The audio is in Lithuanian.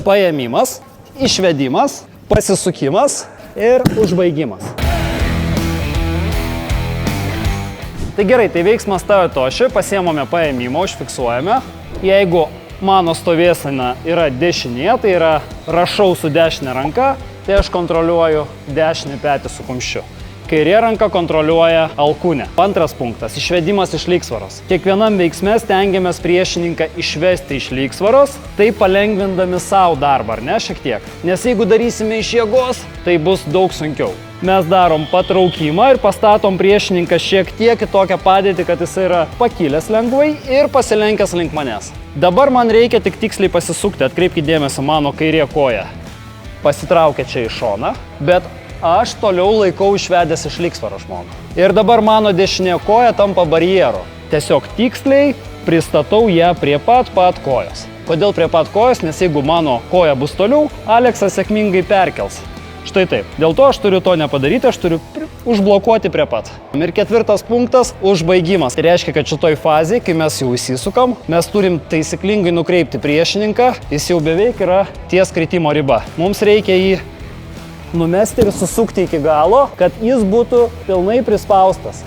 paėmimas, išvedimas, pasisukimas ir užbaigimas. Tai gerai, tai veiksmas Toyotoshi, pasiemame paėmimą, užfiksuojame. Jeigu mano stovėsena yra dešinė, tai yra rašau su dešinė ranka, tai aš kontroliuoju dešinį petį su kumščiu. Kairė ranka kontroliuoja alkūnę. Antras punktas – išvedimas iš lygsvaros. Kiekvienam veiksme stengiamės priešininką išvesti iš lygsvaros, tai palengvindami savo darbą, ar ne, šiek tiek. Nes jeigu darysime iš jėgos, tai bus daug sunkiau. Mes darom patraukimą ir pastatom priešininką šiek tiek į tokią padėtį, kad jis yra pakilęs lengvai ir pasilenkęs link manęs. Dabar man reikia tik tiksliai pasisukti, atkreipkite dėmesį, mano kairė koja pasitraukia čia į šoną, bet aš toliau laikau išvedęs iš lygsvarą žmogų. Ir dabar mano dešinė koja tampa barjeru. Tiesiog tiksliai pristatau ją prie pat kojos. Kodėl prie pat kojos? Nes jeigu mano koja bus toliau, Aleksas sėkmingai perkels. Štai taip. Dėl to aš turiu to nepadaryti, aš turiu užblokuoti prie pat. Ir ketvirtas punktas – užbaigimas. Tai reiškia, kad šitoj fazėje, kai mes jau įsisukam, mes turim taisyklingai nukreipti priešininką, jis jau beveik yra ties kritimo riba. Mums reikia jį numesti ir susukti iki galo, kad jis būtų pilnai prispaustas.